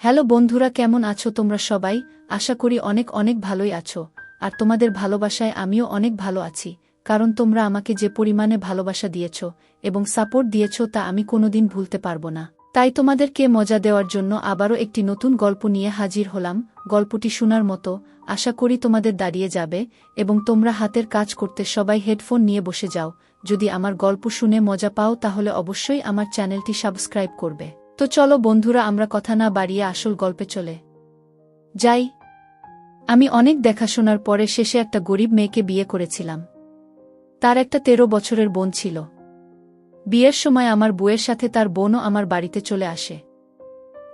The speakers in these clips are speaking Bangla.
হ্যালো বন্ধুরা, কেমন আছো তোমরা সবাই? আশা করি অনেক অনেক ভালোই আছো। আর তোমাদের ভালোবাসায় আমিও অনেক ভালো আছি, কারণ তোমরা আমাকে যে পরিমাণে ভালোবাসা দিয়েছ এবং সাপোর্ট দিয়েছ তা আমি কোনোদিন ভুলতে পারবো না। তাই তোমাদেরকে মজা দেওয়ার জন্য আবারও একটি নতুন গল্প নিয়ে হাজির হলাম। গল্পটি শোনার মতো, আশা করি তোমাদের দাঁড়িয়ে যাবে এবং তোমরা হাতের কাজ করতে সবাই হেডফোন নিয়ে বসে যাও। যদি আমার গল্প শুনে মজা পাও তাহলে অবশ্যই আমার চ্যানেলটি সাবস্ক্রাইব করবে। তো চলো বন্ধুরা, আমরা কথা না বাড়িয়ে আসল গল্পে চলে যাই। আমি অনেক দেখাশোনার পরে শেষে একটা গরিব মেয়েকে বিয়ে করেছিলাম। তার একটা 13 বছরের বোন ছিল। বিয়ের সময় আমার বউয়ের সাথে তার বোনও আমার বাড়িতে চলে আসে,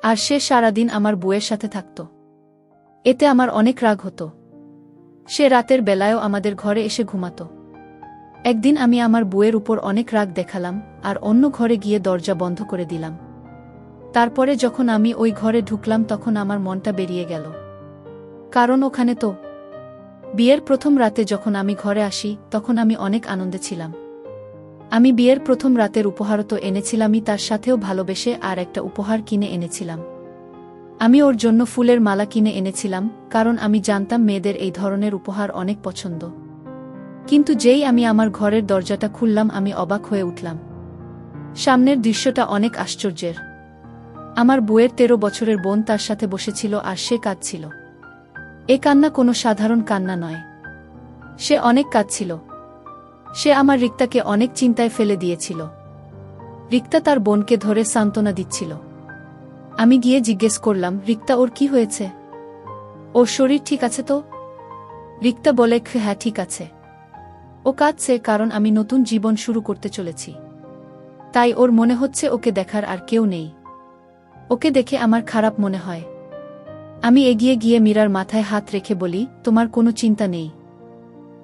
আর সে সারাদিন আমার বউয়ের সাথে থাকত। এতে আমার অনেক রাগ হতো। সে রাতের বেলায়ও আমাদের ঘরে এসে ঘুমাত। একদিন আমি আমার বউয়ের উপর অনেক রাগ দেখালাম আর অন্য ঘরে গিয়ে দরজা বন্ধ করে দিলাম। তারপরে যখন আমি ওই ঘরে ঢুকলাম তখন আমার মনটা বেরিয়ে গেল, কারণ ওখানে তো বিয়ের প্রথম রাতে যখন আমি ঘরে আসি তখন আমি অনেক আনন্দে ছিলাম। আমি বিয়ের প্রথম রাতের উপহারও তো এনেছিলামই, তার সাথেও ভালোবেসে আর একটা উপহার কিনে এনেছিলাম। আমি ওর জন্য ফুলের মালা কিনে এনেছিলাম, কারণ আমি জানতাম মেয়েদের এই ধরনের উপহার অনেক পছন্দ। কিন্তু যেই আমি আমার ঘরের দরজাটা খুললাম আমি অবাক হয়ে উঠলাম। সামনের দৃশ্যটা অনেক আশ্চর্যের। আমার বউয়ের 13 বছরের বোন তার সাথে বসেছিল আর সে কাঁদছিল। এ কান্না কোনো সাধারণ কান্না নয়, সে অনেক কাঁদছিল। সে আমার রিক্তাকে অনেক চিন্তায় ফেলে দিয়েছিল। রিক্তা তার বোনকে ধরে সান্ত্বনা দিচ্ছিল। আমি গিয়ে জিজ্ঞেস করলাম, রিক্তা, ওর কি হয়েছে? ওর শরীর ঠিক আছে তো? রিক্তা বলে, হ্যাঁ ঠিক আছে। ও কাঁদছে কারণ আমি নতুন জীবন শুরু করতে চলেছি, তাই ওর মনে হচ্ছে ওকে দেখার আর কেউ নেই। ওকে দেখে আমার খারাপ মনে হয়। আমি এগিয়ে গিয়ে মীরার মাথায় হাত রেখে বলি, তোমার কোনো চিন্তা নেই।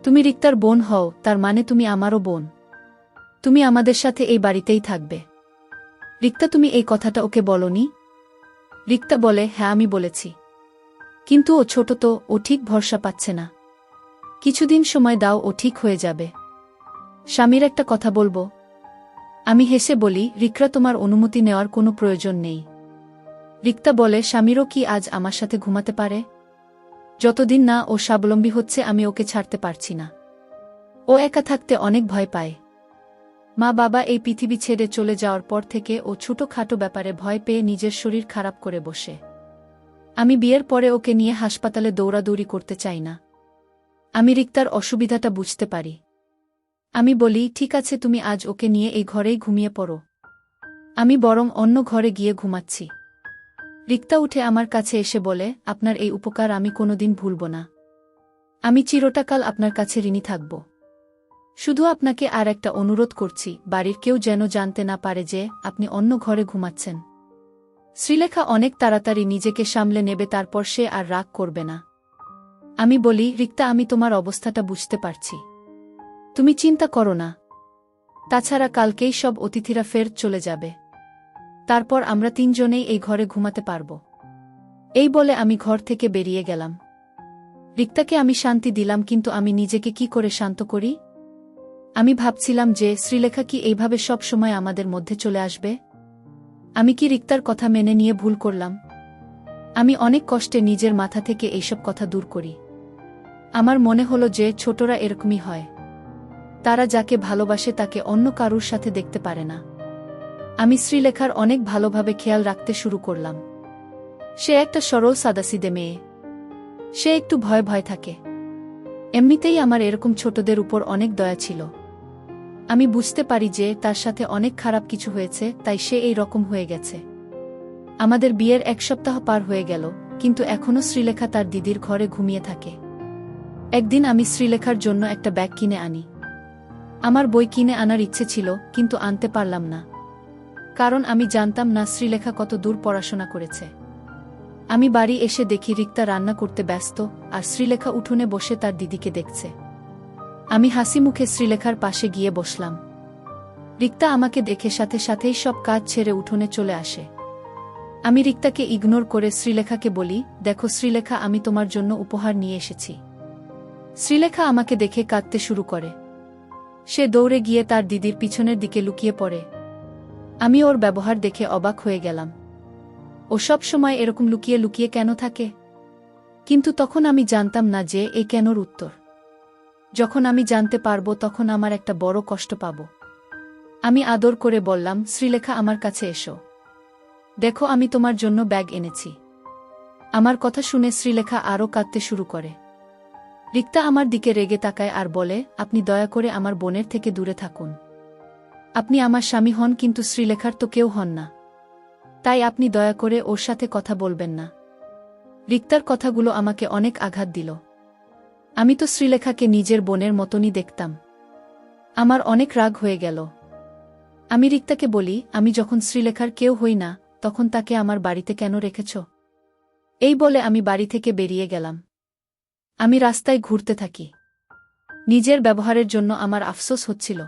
তুমি রিক্তার বোন হও, তার মানে তুমি আমারও বোন। তুমি আমাদের সাথে এই বাড়িতেই থাকবে। রিক্তা, তুমি এই কথাটা ওকে বলনি? রিক্তা বলে, হ্যাঁ আমি বলেছি, কিন্তু ও ছোট তো, ও ঠিক ভরসা পাচ্ছে না। কিছুদিন সময় দাও, ও ঠিক হয়ে যাবে। স্বামীর একটা কথা বলবো? আমি হেসে বলি, রিক্তা, তোমার অনুমতি নেওয়ার কোনো প্রয়োজন নেই। রিক্তা বলে, স্বামীরও কি আজ আমার সাথে ঘুমাতে পারে? যতদিন না ও স্বাবলম্বী হচ্ছে আমি ওকে ছাড়তে পারছি না। ও একা থাকতে অনেক ভয় পায়। মা বাবা এই পৃথিবী ছেড়ে চলে যাওয়ার পর থেকে ও ছোটখাটো ব্যাপারে ভয় পেয়ে নিজের শরীর খারাপ করে বসে। আমি বিয়ের পরে ওকে নিয়ে হাসপাতালে দৌড়াদৌড়ি করতে চাই না। আমি রিক্তার অসুবিধাটা বুঝতে পারি। আমি বলি, ঠিক আছে, তুমি আজ ওকে নিয়ে এই ঘরেই ঘুমিয়ে পড়ো। আমি বরং অন্য ঘরে গিয়ে ঘুমাচ্ছি। রিক্তা উঠে আমার কাছে এসে বলে, আপনার এই উপকার আমি কোনোদিন ভুলব না। আমি চিরটাকাল আপনার কাছে ঋণী থাকব। শুধু আপনাকে আর একটা অনুরোধ করছি, বাড়ির কেউ যেন জানতে না পারে যে আপনি অন্য ঘরে ঘুমাচ্ছেন। শ্রীলেখা অনেক তাড়াতাড়ি নিজেকে সামলে নেবে, তারপর সে আর রাগ করবে না। আমি বলি, রিক্তা, আমি তোমার অবস্থাটা বুঝতে পারছি। তুমি চিন্তা করো না। তাছাড়া কালকেই সব অতিথিরা ফের চলে যাবে। তারপর আমরা তিনজনেই এই ঘরে ঘুমাতে পারব। এই বলে আমি ঘর থেকে বেরিয়ে গেলাম। রিক্তাকে আমি শান্তি দিলাম, কিন্তু আমি নিজেকে কি করে শান্ত করি? আমি ভাবছিলাম যে শ্রীলেখা কি এইভাবে সব সময় আমাদের মধ্যে চলে আসবে? আমি কি রিক্তার কথা মেনে নিয়ে ভুল করলাম? আমি অনেক কষ্টে নিজের মাথা থেকে এইসব কথা দূর করি। আমার মনে হলো যে ছোটরা এরকমই হয়। তারা যাকে ভালোবাসে তাকে অন্য কারুর সাথে দেখতে পারে না। আমি শ্রীলেখার অনেক ভালোভাবে খেয়াল রাখতে শুরু করলাম। সে একটা সরল সাদাসিদে মেয়ে। সে একটু ভয় ভয় থাকে। এমনিতেই আমার এরকম ছোটদের উপর অনেক দয়া ছিল। আমি বুঝতে পারি যে তার সাথে অনেক খারাপ কিছু হয়েছে, তাই সে এই রকম হয়ে গেছে। আমাদের বিয়ের 1 সপ্তাহ পার হয়ে গেল, কিন্তু এখনও শ্রীলেখা তার দিদির ঘরে ঘুমিয়ে থাকে। একদিন আমি শ্রীলেখার জন্য একটা ব্যাগ কিনে আনি। আমার বই কিনে আনার ইচ্ছে ছিল, কিন্তু আনতে পারলাম না, কারণ আমি জানতাম না শ্রীলেখা কত দূর পড়াশোনা করেছে। আমি বাড়ি এসে দেখি রিক্তা রান্না করতে ব্যস্ত, আর শ্রীলেখা উঠোনে বসে তার দিদিকে দেখছে। আমি হাসি মুখে শ্রীলেখার পাশে গিয়ে বসলাম। রিক্তা আমাকে দেখে সাথে সাথেই সব কাজ ছেড়ে উঠোনে চলে আসে। আমি রিক্তাকে ইগনোর করে শ্রীলেখাকে বলি, দেখো শ্রীলেখা, আমি তোমার জন্য উপহার নিয়ে এসেছি। শ্রীলেখা আমাকে দেখে কাঁদতে শুরু করে। সে দৌড়ে গিয়ে তার দিদির পিছনের দিকে লুকিয়ে পড়ে। আমি ওর ব্যবহার দেখে অবাক হয়ে গেলাম। ও সব সময় এরকম লুকিয়ে লুকিয়ে কেন থাকে? কিন্তু তখন আমি জানতাম না যে এই কেনর উত্তর। যখন আমি জানতে পারবো তখন আমার একটা বড় কষ্ট পাব। আমি আদর করে বললাম, শ্রীলেখা আমার কাছে এসো। দেখো আমি তোমার জন্য ব্যাগ এনেছি। আমার কথা শুনে শ্রীলেখা আরও কাঁদতে শুরু করে। রিক্তা আমার দিকে রেগে তাকায় আর বলে, আপনি দয়া করে আমার বোনের থেকে দূরে থাকুন। আপনি আমার স্বামী হন, কিন্তু শ্রীলেখার তো কেউ হন না। তাই আপনি দয়া করে ওর সাথে কথা বলবেন না। রিক্তার কথাগুলো আমাকে অনেক আঘাত দিল। আমি তো শ্রীলেখাকে নিজের বোনের মতনই দেখতাম। আমার অনেক রাগ হয়ে গেল। আমি রিক্তাকে বলি, আমি যখন শ্রীলেখার কেউ হই না, তখন তাকে আমার বাড়িতে কেন রেখেছ? এই বলে আমি বাড়ি থেকে বেরিয়ে গেলাম। আমি রাস্তায় ঘুরতে থাকি। নিজের ব্যবহারের জন্য আমার আফসোস হচ্ছিল।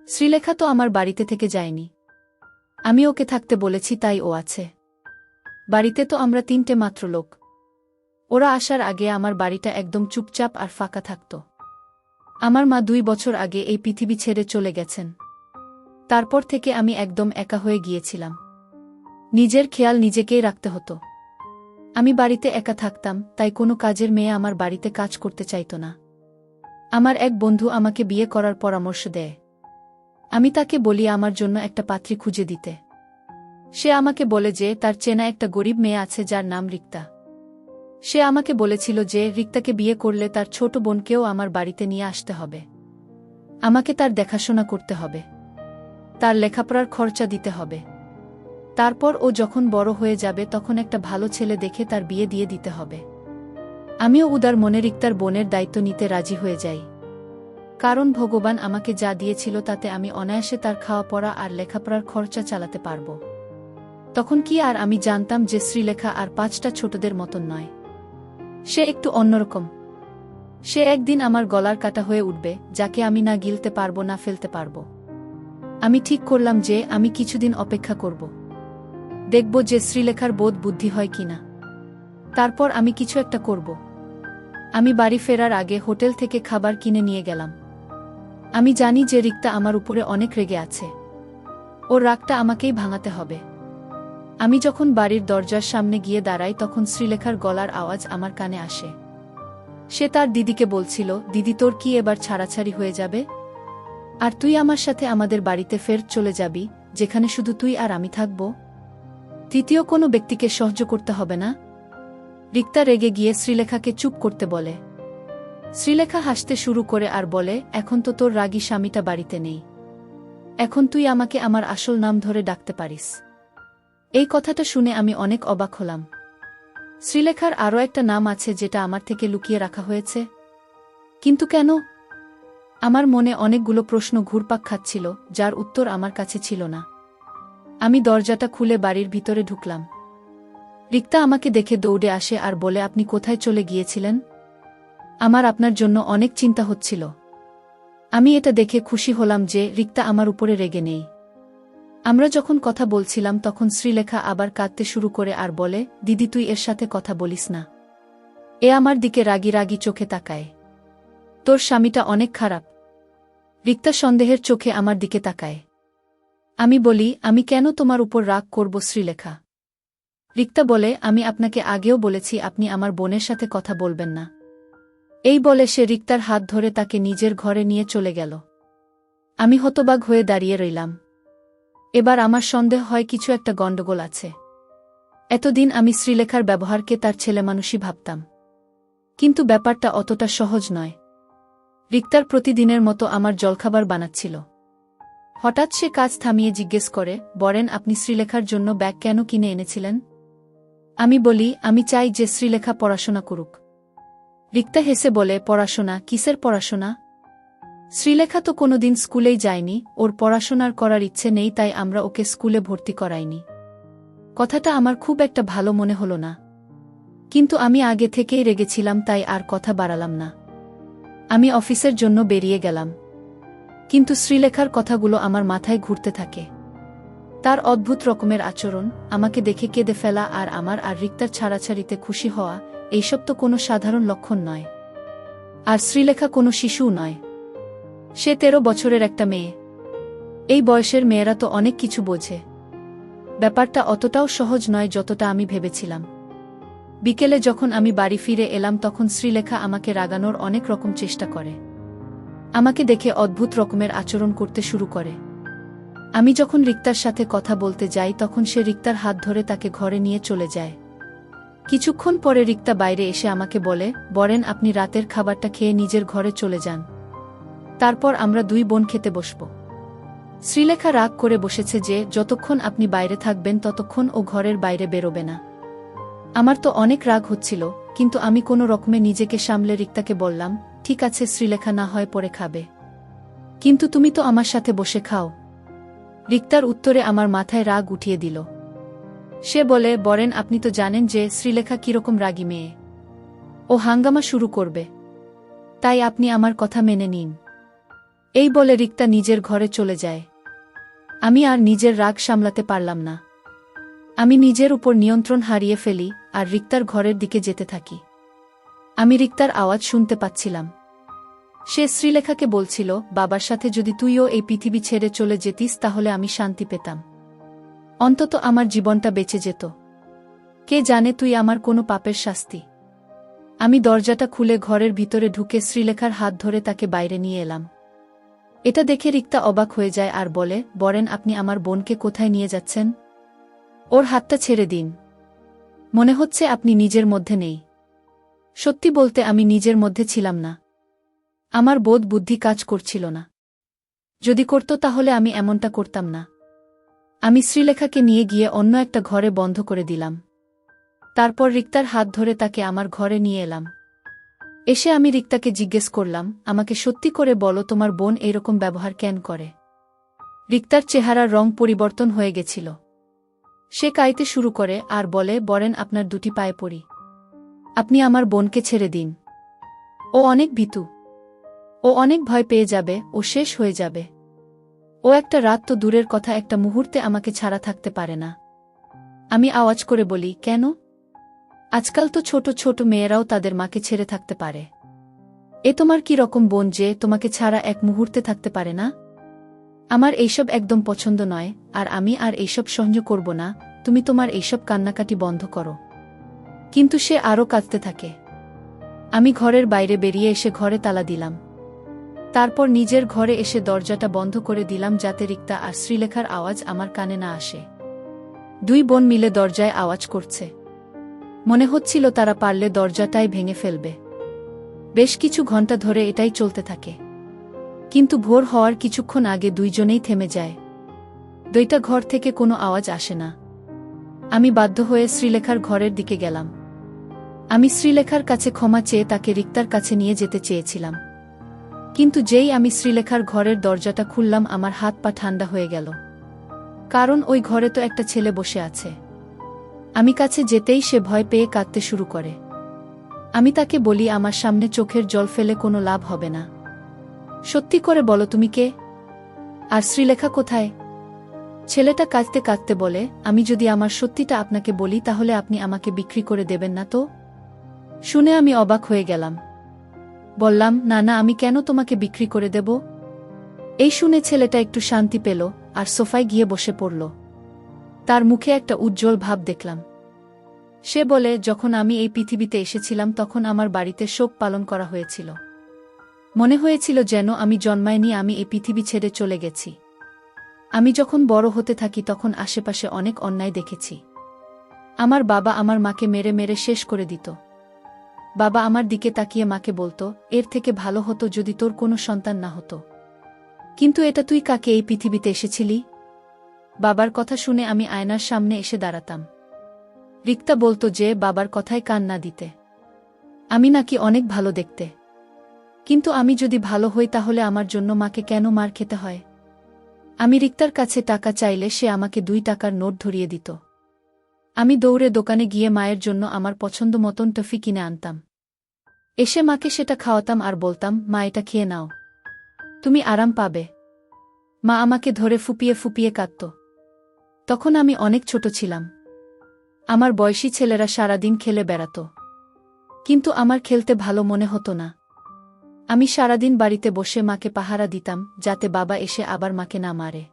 শ্রীলেখা তো আমার বাড়িতে থেকে যায়নি। আমি ওকে থাকতে বলেছি, তাই ও আছে। বাড়িতে তো আমরা 3টে মাত্র লোক। ওরা আসার আগে আমার বাড়িটা একদম চুপচাপ আর ফাঁকা থাকত। আমার মা 2 বছর আগে এই পৃথিবী ছেড়ে চলে গেছেন। তারপর থেকে আমি একদম একা হয়ে গিয়েছিলাম। নিজের খেয়াল নিজেকেই রাখতে হতো। আমি বাড়িতে একা থাকতাম, তাই কোনো কাজের মেয়ে আমার বাড়িতে কাজ করতে চাইত না। আমার এক বন্ধু আমাকে বিয়ে করার পরামর্শ দেয়। আমি তাকে বলি আমার জন্য একটা পাত্রী খুঁজে দিতে। সে আমাকে বলে যে তার চেনা একটা গরিব মেয়ে আছে যার নাম রিক্তা। সে আমাকে বলেছিল যে রিক্তাকে বিয়ে করলে তার ছোট বোনকেও আমার বাড়িতে নিয়ে আসতে হবে। আমাকে তার দেখাশোনা করতে হবে। তার লেখাপড়ার খরচা দিতে হবে। তারপর ও যখন বড় হয়ে যাবে তখন একটা ভালো ছেলে দেখে তার বিয়ে দিয়ে দিতে হবে। আমিও উদার মনে রিক্তার বোনের দায়িত্ব নিতে রাজি হয়ে যাই। কারণ ভগবান আমাকে যা দিয়েছিল তাতে আমি অনায়াসে তার খাওয়া পড়া আর লেখাপড়ার খরচা চালাতে পারব। তখন কি আর আমি জানতাম যে শ্রীলেখা আর 5টা ছোটদের মতন নয়। সে একটু অন্যরকম। সে একদিন আমার গলার কাটা হয়ে উঠবে, যাকে আমি না গিলতে পারবো না ফেলতে পারবো। আমি ঠিক করলাম যে আমি কিছুদিন অপেক্ষা করব। দেখব যে শ্রীলেখার বোধ বুদ্ধি হয় কিনা। তারপর আমি কিছু একটা করব। আমি বাড়ি ফেরার আগে হোটেল থেকে খাবার কিনে নিয়ে গেলাম। আমি জানি যে রিক্তা আমার উপরে অনেক রেগে আছে। ওর রাগটা আমাকেই ভাঙাতে হবে। আমি যখন বাড়ির দরজার সামনে গিয়ে দাঁড়াই তখন শ্রীলেখার গলার আওয়াজ আমার কানে আসে। সে তার দিদিকে বলছিল, দিদি তোর কি এবার ছাড়াছাড়ি হয়ে যাবে? আর তুই আমার সাথে আমাদের বাড়িতে ফের চলে যাবি, যেখানে শুধু তুই আর আমি থাকব? তৃতীয় কোনো ব্যক্তিকে সহ্য করতে হবে না? রিক্তা রেগে গিয়ে শ্রীলেখাকে চুপ করতে বলে। শ্রীলেখা হাসতে শুরু করে আর বলে, এখন তো তোর রাগী স্বামীটা বাড়িতে নেই। এখন তুই আমাকে আমার আসল নাম ধরে ডাকতে পারিস। এই কথাটা শুনে আমি অনেক অবাক হলাম। শ্রীলেখার আরও একটা নাম আছে যেটা আমার থেকে লুকিয়ে রাখা হয়েছে। কিন্তু কেন? আমার মনে অনেকগুলো প্রশ্ন ঘুরপাক খাচ্ছিল, যার উত্তর আমার কাছে ছিল না। আমি দরজাটা খুলে বাড়ির ভিতরে ঢুকলাম। রিক্তা আমাকে দেখে দৌড়ে আসে আর বলে, আপনি কোথায় চলে গিয়েছিলেন? আমার আপনার জন্য অনেক চিন্তা হচ্ছিল। আমি এটা দেখে খুশি হলাম যে রিক্তা আমার উপরে রেগে নেই। আমরা যখন কথা বলছিলাম তখন শ্রীলেখা আবার কাঁদতে শুরু করে আর বলে, দিদি তুই এর সাথে কথা বলিস না। এ আমার দিকে রাগি রাগি চোখে তাকায়। তোর স্বামীটা অনেক খারাপ। রিক্তা সন্দেহের চোখে আমার দিকে তাকায়। আমি বলি, আমি কেন তোমার উপর রাগ করব শ্রীলেখা? রিক্তা বলে, আমি আপনাকে আগেও বলেছি আপনি আমার বোনের সাথে কথা বলবেন না। এই বলে সে রিক্তার হাত ধরে তাকে নিজের ঘরে নিয়ে চলে গেল। আমি হতবাক হয়ে দাঁড়িয়ে রইলাম। এবার আমার সন্দেহ হয় কিছু একটা গণ্ডগোল আছে। এতদিন আমি শ্রীলেখার ব্যবহারকে তার ছেলেমানুষই ভাবতাম। কিন্তু ব্যাপারটা অতটা সহজ নয়। রিক্তার প্রতিদিনের মতো আমার জলখাবার বানাচ্ছিল। হঠাৎ সে কাজ থামিয়ে জিজ্ঞেস করে, বরেন আপনি শ্রীলেখার জন্য ব্যাগ কেন কিনে এনেছিলেন? আমি বলি, আমি চাই যে শ্রীলেখা পড়াশোনা করুক। রিক্তা হেসে বলে, পড়াশোনা? কিসের পড়াশোনা? শ্রীলেখা তো কোনোদিন স্কুলেই যায়নি, ওর পড়াশোনার করার ইচ্ছে নেই, তাই আমরা ওকে স্কুলে ভর্তি করাইনি। কথাটা আমার খুব একটা ভালো মনে হলো না। কিন্তু আমি আগে থেকেই রেগেছিলাম, তাই আর কথা বাড়ালাম না। আমি অফিসের জন্য বেরিয়ে গেলাম। কিন্তু শ্রীলেখার কথাগুলো আমার মাথায় ঘুরতে থাকে। তার অদ্ভুত রকমের আচরণ, আমাকে দেখে কেঁদে ফেলা আর আমার আর রিক্তার ছাড়াছাড়িতে খুশি হওয়া, এইসব তো কোনো সাধারণ লক্ষণ নয়। আর শ্রীলেখা কোনো শিশুও নয়। সে 13 বছরের একটা মেয়ে। এই বয়সের মেয়েরা তো অনেক কিছু বোঝে। ব্যাপারটা অতটাও সহজ নয় যতটা আমি ভেবেছিলাম। বিকেলে যখন আমি বাড়ি ফিরে এলাম তখন শ্রীলেখা আমাকে রাগানোর অনেক রকম চেষ্টা করে। আমাকে দেখে অদ্ভুত রকমের আচরণ করতে শুরু করে। আমি যখন রিক্তার সাথে কথা বলতে যাই তখন সে রিক্তার হাত ধরে তাকে ঘরে নিয়ে চলে যায়। কিছুক্ষণ পরে রিক্তা বাইরে এসে আমাকে বলে, বরেন আপনি রাতের খাবারটা খেয়ে নিজের ঘরে চলে যান, তারপর আমরা দুই বোন খেতে বসব। শ্রীলেখা রাগ করে বসেছে যে যতক্ষণ আপনি বাইরে থাকবেন ততক্ষণ ও ঘরের বাইরে বেরোবে না। আমার তো অনেক রাগ হচ্ছিল, কিন্তু আমি কোনো রকমে নিজেকে সামলে রিক্তাকে বললাম, ঠিক আছে শ্রীলেখা, না হয় পরে খাবে, কিন্তু তুমি তো আমার সাথে বসে খাও। রিক্তার উত্তরে আমার মাথায় রাগ উঠিয়ে দিল। সে বলে, বরেন আপনি তো জানেন যে শ্রীলেখা কিরকম রাগী মেয়ে, ও হাঙ্গামা শুরু করবে, তাই আপনি আমার কথা মেনে নিন। এই বলে রিক্তা নিজের ঘরে চলে যায়। আমি আর নিজের রাগ সামলাতে পারলাম না। আমি নিজের উপর নিয়ন্ত্রণ হারিয়ে ফেলি আর রিক্তার ঘরের দিকে যেতে থাকি। আমি রিক্তার আওয়াজ শুনতে পাচ্ছিলাম। সে শ্রীলেখাকে বলছিল, বাবার সাথে যদি তুইও এই পৃথিবী ছেড়ে চলে যেতিস তাহলে আমি শান্তি পেতাম, অন্তত আমার জীবনটা বেঁচে যেত। কে জানে তুই আমার কোনো পাপের শাস্তি। আমি দরজাটা খুলে ঘরের ভিতরে ঢুকে শ্রীলেখার হাত ধরে তাকে বাইরে নিয়ে এলাম। এটা দেখে রিক্তা অবাক হয়ে যায় আর বলে, বরেন আপনি আমার বোনকে কোথায় নিয়ে যাচ্ছেন? ওর হাতটা ছেড়ে দিন, মনে হচ্ছে আপনি নিজের মধ্যে নেই। সত্যি বলতে আমি নিজের মধ্যে ছিলাম না। আমার বোধ বুদ্ধি কাজ করছিল না। যদি করত তাহলে আমি এমনটা করতাম না। আমি শ্রীলেখাকে নিয়ে গিয়ে অন্য একটা ঘরে বন্ধ করে দিলাম। তারপর রিক্তার হাত ধরে তাকে আমার ঘরে নিয়ে এলাম। এসে আমি রিক্তাকে জিজ্ঞেস করলাম, আমাকে সত্যি করে বলো তোমার বোন এরকম ব্যবহার কেন করে? রিক্তার চেহারার রং পরিবর্তন হয়ে গেছিল। সে কাঁদতে শুরু করে আর বলে, বরেন আপনার দুটি পায়ে পড়ি, আপনি আমার বোনকে ছেড়ে দিন। ও অনেক ভীতু, ও অনেক ভয় পেয়ে যাবে, ও শেষ হয়ে যাবে। ও একটা রাত তো দূরের কথা, একটা মুহূর্তে আমাকে ছাড়া থাকতে পারে না। আমি আওয়াজ করে বলি, কেন? আজকাল তো ছোট ছোট মেয়েরাও তাদের মাকে ছেড়ে থাকতে পারে। এ তোমার কি রকম বোন যে তোমাকে ছাড়া এক মুহূর্তে থাকতে পারে না? আমার এইসব একদম পছন্দ নয়, আর আমি আর এইসব সহ্য করব না। তুমি তোমার এইসব কান্নাকাটি বন্ধ করো। কিন্তু সে আরও কাঁদতে থাকে। আমি ঘরের বাইরে বেরিয়ে এসে ঘরে তালা দিলাম। তারপর নিজের ঘরে এসে দরজাটা বন্ধ করে দিলাম যাতে রিক্তা আর শ্রীলেখার আওয়াজ আমার কানে না আসে। দুই বোন মিলে দরজায় আওয়াজ করছে। মনে হচ্ছিল তারা পারলে দরজাটাই ভেঙে ফেলবে। বেশ কিছু ঘন্টা ধরে এটাই চলতে থাকে। কিন্তু ভোর হওয়ার কিছুক্ষণ আগে দুইজনেই থেমে যায়। দুইটা ঘর থেকে কোনো আওয়াজ আসে না। আমি বাধ্য হয়ে শ্রীলেখার ঘরের দিকে গেলাম। আমি শ্রীলেখার কাছে ক্ষমা চেয়ে তাকে রিক্তার কাছে নিয়ে যেতে চেয়েছিলাম। কিন্তু যেই আমি শ্রীলেখার ঘরের দরজাটা খুললাম আমার হাত পা ঠান্ডা হয়ে গেল। কারণ ওই ঘরে তো একটা ছেলে বসে আছে। আমি কাছে যেতেই সে ভয় পেয়ে কাঁদতে শুরু করে। আমি তাকে বলি, আমার সামনে চোখের জল ফেলে কোনো লাভ হবে না। সত্যি করে বলো তুমি কে? আর শ্রীলেখা কোথায়? ছেলেটা কাঁদতে কাঁদতে বলে, আমি যদি আমার সত্যিটা আপনাকে বলি তাহলে আপনি আমাকে বিক্রি করে দেবেন না তো? শুনে আমি অবাক হয়ে গেলাম। বললাম, না না, আমি কেন তোমাকে বিক্রি করে দেব? এই শুনে ছেলেটা একটু শান্তি পেল আর সোফায় গিয়ে বসে পড়ল। তার মুখে একটা উজ্জ্বল ভাব দেখলাম। সে বলে, যখন আমি এই পৃথিবীতে এসেছিলাম তখন আমার বাড়িতে শোক পালন করা হয়েছিল। মনে হয়েছিল যেন আমি জন্মাইনি, আমি এই পৃথিবী ছেড়ে চলে গেছি। আমি যখন বড় হতে থাকি তখন আশেপাশে অনেক অন্যায় দেখেছি। আমার বাবা আমার মাকে মেরে মেরে শেষ করে দিত। বাবা আমার দিকে তাকিয়ে মাকে বলতো, এর থেকে ভালো হতো যদি তোর কোনো সন্তান না হতো। কিন্তু এটা তুই কাকে এই পৃথিবীতে এসেছিলি? বাবার কথা শুনে আমি আয়নার সামনে এসে দাঁড়াতাম। রিক্তা বলতো যে বাবার কথায় কান না দিতে। আমি নাকি অনেক ভালো দেখতে। কিন্তু আমি যদি ভালো হই তাহলে আমার জন্য মাকে কেন মার খেতে হয়? আমি রিক্তার কাছে টাকা চাইলে সে আমাকে 2 টাকার নোট ধরিয়ে দিত। আমি দৌড়ে দোকানে গিয়ে মায়ের জন্য আমার পছন্দ মতন টফি কিনে আনতাম। এসে মাকে সেটা খাওয়াতাম আর বলতাম, মা এটা খেয়ে নাও, তুমি আরাম পাবে। মা আমাকে ধরে ফুপিয়ে ফুপিয়ে কাঁদত। তখন আমি অনেক ছোট ছিলাম। আমার বয়সী ছেলেরা সারাদিন খেলে বেড়াত, কিন্তু আমার খেলতে ভালো মনে হতো না। আমি সারাদিন বাড়িতে বসে মাকে পাহারা দিতাম যাতে বাবা এসে আবার মাকে না মারে।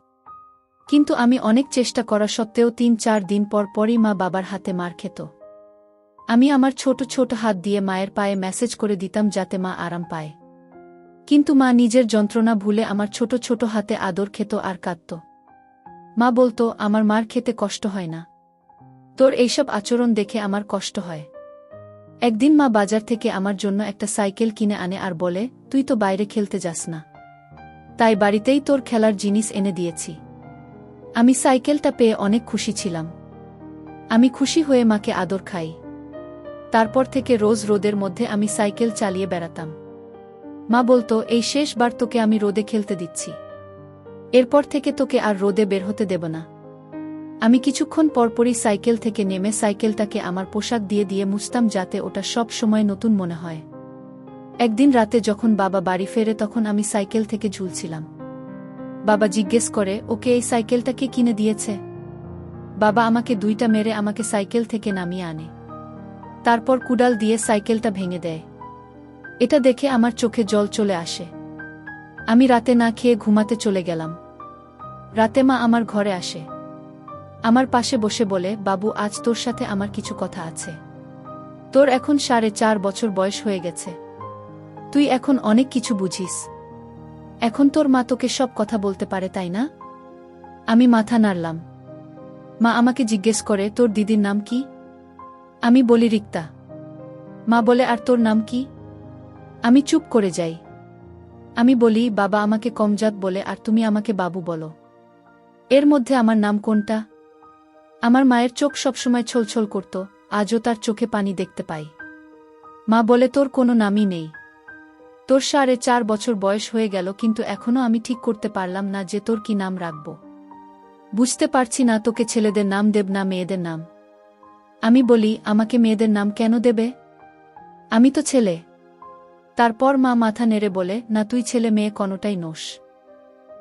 কিন্তু আমি অনেক চেষ্টা করা সত্ত্বেও ৩-৪ দিন পর পরই মা বাবার হাতে মার খেত। আমি আমার ছোট ছোট হাত দিয়ে মায়ের পায়ে ম্যাসেজ করে দিতাম যাতে মা আরাম পায়। কিন্তু মা নিজের যন্ত্রণা ভুলে আমার ছোট ছোট হাতে আদর খেত আর কাঁদত। মা বলতো, আমার মার খেতে কষ্ট হয় না, তোর এইসব আচরণ দেখে আমার কষ্ট হয়। একদিন মা বাজার থেকে আমার জন্য একটা সাইকেল কিনে আনে আর বলে, তুই তো বাইরে খেলতে যাস না, তাই বাড়িতেই তোর খেলার জিনিস এনে দিয়েছি। আমি সাইকেলটা পেয়ে অনেক খুশি ছিলাম। আমি খুশি হয়ে মাকে আদর খাই। তারপর থেকে রোজ রোদের মধ্যে আমি সাইকেল চালিয়ে বেড়াতাম। মা বলতো, এই শেষবার তোকে আমি রোদে খেলতে দিচ্ছি, এরপর থেকে তোকে আর রোদে বের হতে দেব না। আমি কিছুক্ষণ পরপরই সাইকেল থেকে নেমে সাইকেলটাকে আমার পোশাক দিয়ে দিয়ে মুছতাম যাতে ওটা সব সময় নতুন মনে হয়। একদিন রাতে যখন বাবা বাড়ি ফেরে তখন আমি সাইকেল থেকে ঝুলছিলাম। বাবা জিজ্ঞেস করে, ওকে এই সাইকেলটা কে কিনে দিয়েছে? বাবা আমাকে 2টা মেরে আমাকে সাইকেল থেকে নামিয়ে আনে। তারপর কুড়াল দিয়ে সাইকেলটা ভেঙে দেয়। এটা দেখে আমার চোখে জল চলে আসে। আমি রাতে না খেয়ে ঘুমাতে চলে গেলাম। রাতে মা আমার ঘরে আসে। আমার পাশে বসে বলে, বাবু, আজ তোর সাথে আমার কিছু কথা আছে। তোর এখন 4.5 বছর বয়স হয়ে গেছে। তুই এখন অনেক কিছু বুঝিস। এখন তোর মা তোকে সব কথা বলতে পারে, তাই না? আমি মাথা নাড়লাম। মা আমাকে জিজ্ঞেস করে, তোর দিদির নাম কি? আমি বলি, রিক্তা। মা বলে, আর তোর নাম কি? আমি চুপ করে যাই। আমি বলি, বাবা আমাকে কমজাত বলে আর তুমি আমাকে বাবু বলো। এর মধ্যে আমার নাম কোনটা? আমার মায়ের চোখ সবসময় ছলছল করত, আজও তার চোখে পানি দেখতে পাই। মা বলে, তোর কোনো নামই নেই। তোর 4.5 বছর বয়স হয়ে গেল, কিন্তু এখনো আমি ঠিক করতে পারলাম না যে তোর কি নাম রাখব। বুঝতে পারছি না তোকে ছেলেদের নাম দেব না মেয়েদের নাম। আমি বলি, আমাকে মেয়েদের নাম কেন দেবে? আমি তো ছেলে। তারপর মা মাথা নেড়ে বলে, না, তুই ছেলে মেয়ে কোনোটাই নোস।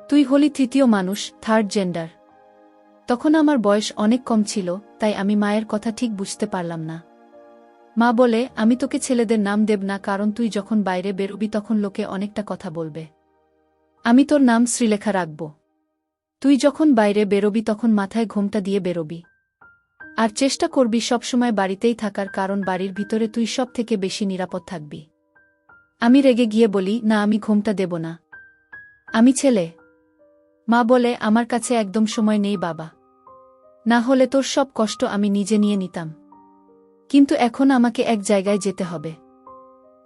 তুই হলি তৃতীয় মানুষ, থার্ড জেন্ডার। তখন আমার বয়স অনেক কম ছিল, তাই আমি মায়ের কথা ঠিক বুঝতে পারলাম না। মা বলে, আমি তোকে ছেলেদের নাম দেব না, কারণ তুই যখন বাইরে বেরোবি তখন লোকে অনেকটা কথা বলবে। আমি তোর নাম শ্রীলেখা রাখব। তুই যখন বাইরে বেরোবি তখন মাথায় ঘোমটা দিয়ে বেরোবি। আর চেষ্টা করবি সবসময় বাড়িতেই থাকার, কারণ বাড়ির ভিতরে তুই সব থেকে বেশি নিরাপদ থাকবি। আমি রেগে গিয়ে বলি, না, আমি ঘোমটা দেব না। আমি ছেলে। মা বলে, আমার কাছে একদম সময় নেই বাবা, না হলে তোর সব কষ্ট আমি নিজে নিয়ে নিতাম। কিন্তু এখন আমাকে এক জায়গায় যেতে হবে।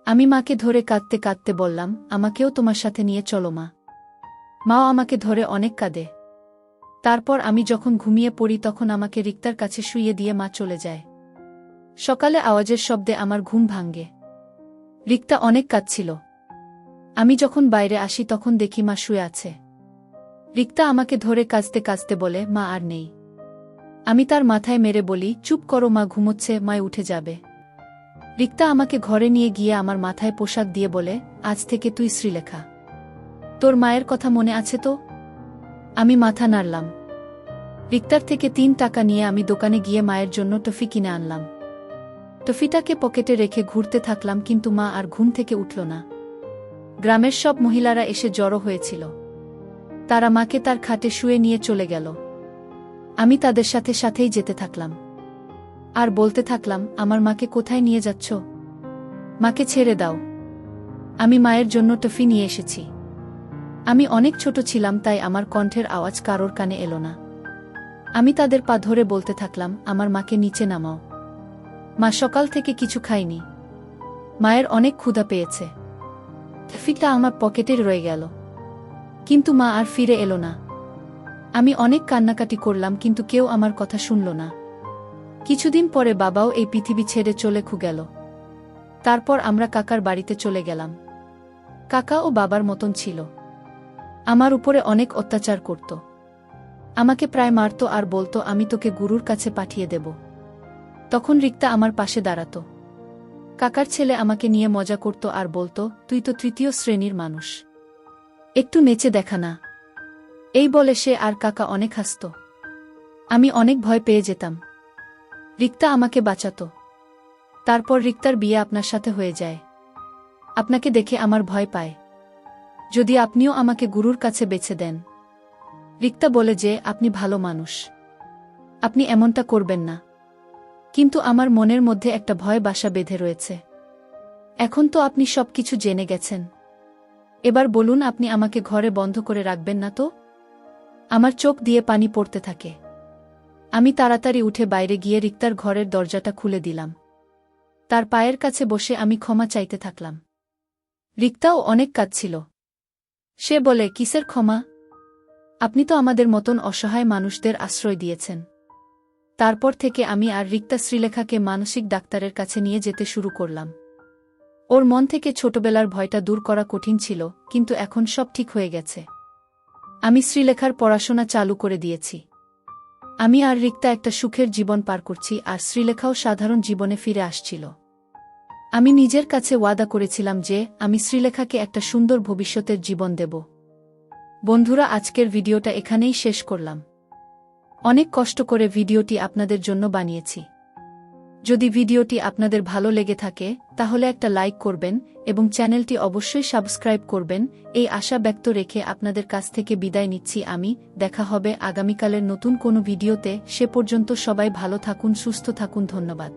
আমি মাকে ধরে কাঁদতে কাঁদতে বললাম, আমাকেও তোমার সাথে নিয়ে চলো মা। মাও আমাকে ধরে অনেক কাঁদে। তারপর আমি যখন ঘুমিয়ে পড়ি তখন আমাকে রিক্তার কাছে শুইয়ে দিয়ে মা চলে যায়। সকালে আওয়াজের শব্দে আমার ঘুম ভাঙে। রিক্তা অনেক কাঁদছিল। আমি যখন বাইরে আসি তখন দেখি মা শুয়ে আছে। রিক্তা আমাকে ধরে কাঁদতে কাঁদতে বলে, মা আর নেই। আমি তার মাথায় মেরে বলি, চুপ করো, মা ঘুমোচ্ছে, মায় উঠে যাবে। রিক্তা আমাকে ঘরে নিয়ে গিয়ে আমার মাথায় পোশাক দিয়ে বলে, আজ থেকে তুই শ্রীলেখা। তোর মায়ের কথা মনে আছে তো? আমি মাথা নাড়লাম। রিক্তার থেকে 3 টাকা নিয়ে আমি দোকানে গিয়ে মায়ের জন্য টফি কিনে আনলাম। টফিটাকে পকেটে রেখে ঘুরতে থাকলাম, কিন্তু মা আর ঘুম থেকে উঠল না। গ্রামের সব মহিলারা এসে জড়ো হয়েছিল। তারা মাকে তার খাটে শুয়ে নিয়ে চলে গেল। আমি তাদের সাথে সাথেই যেতে থাকলাম আর বলতে থাকলাম, আমার মাকে কোথায় নিয়ে যাচ্ছ? মাকে ছেড়ে দাও। আমি মায়ের জন্য টফি নিয়ে এসেছি। আমি অনেক ছোট ছিলাম, তাই আমার কণ্ঠের আওয়াজ কারোর কানে এলো না। আমি তাদের পা ধরে বলতে থাকলাম, আমার মাকে নিচে নামাও। মা সকাল থেকে কিছু খায়নি। মায়ের অনেক ক্ষুধা পেয়েছে। টফিটা আমার পকেটে রয়ে গেল, কিন্তু মা আর ফিরে এলো না। আমি অনেক কান্নাকাটি করলাম, কিন্তু কেউ আমার কথা শুনল না। কিছুদিন পরে বাবাও এই পৃথিবী ছেড়ে চলে গেল। তারপর আমরা কাকার বাড়িতে চলে গেলাম। কাকা ও বাবার মতন ছিল। আমার উপরে অনেক অত্যাচার করত। আমাকে প্রায় মারত আর বলতো, আমি তোকে গুরুর কাছে পাঠিয়ে দেব। তখন রিক্তা আমার পাশে দাঁড়াত। কাকার ছেলে আমাকে নিয়ে মজা করত আর বলতো, তুই তো 3য় শ্রেণীর মানুষ, একটু নেচে দেখা না। এই বলে সে আর কাকা অনেক হাসত। আমি অনেক ভয় পেয়ে যেতাম। রিক্তা আমাকে বাঁচাত। তারপর রিক্তার বিয়ে আপনার সাথে হয়ে যায়। আপনাকে দেখে আমার ভয় পায়। যদি আপনিও আমাকে গুরুর কাছে বেছে দেন। রিক্তা বলে যে আপনি ভালো মানুষ, আপনি এমনটা করবেন না। কিন্তু আমার মনের মধ্যে একটা ভয় বাসা বেঁধে রয়েছে। এখন তো আপনি সবকিছু জেনে গেছেন, এবার বলুন আপনি আমাকে ঘরে বন্ধ করে রাখবেন না তো? আমার চোখ দিয়ে পানি পড়তে থাকে। আমি তাড়াতাড়ি উঠে বাইরে গিয়ে রিক্তার ঘরের দরজাটা খুলে দিলাম। তার পায়ের কাছে বসে আমি ক্ষমা চাইতে থাকলাম। রিক্তাও অনেক কাঁদছিল। সে বলে, কিসের ক্ষমা? আপনি তো আমাদের মতন অসহায় মানুষদের আশ্রয় দিয়েছেন। তারপর থেকে আমি আর রিক্তা শ্রীলেখাকে মানসিক ডাক্তারের কাছে নিয়ে যেতে শুরু করলাম। ওর মন থেকে ছোটবেলার ভয়টা দূর করা কঠিন ছিল, কিন্তু এখন সব ঠিক হয়ে গেছে। আমি শ্রীলেখার পড়াশোনা চালু করে দিয়েছি। আমি আর রিক্তা একটা সুখের জীবন পার করছি, আর শ্রীলেখাও সাধারণ জীবনে ফিরে আসছিল। আমি নিজের কাছে ওয়াদা করেছিলাম যে আমি শ্রীলেখাকে একটা সুন্দর ভবিষ্যতের জীবন দেব। বন্ধুরা, আজকের ভিডিওটা এখানেই শেষ করলাম। অনেক কষ্ট করে ভিডিওটি আপনাদের জন্য বানিয়েছি। যদি ভিডিওটি আপনাদের ভালো লেগে থাকে তাহলে একটা লাইক করবেন এবং চ্যানেলটি অবশ্যই সাবস্ক্রাইব করবেন, এই আশা ব্যক্ত রেখে আপনাদের কাছ থেকে বিদায় নিচ্ছি আমি। দেখা হবে আগামীকালের নতুন কোনো ভিডিওতে। সে পর্যন্ত সবাই ভালো থাকুন, সুস্থ থাকুন। ধন্যবাদ।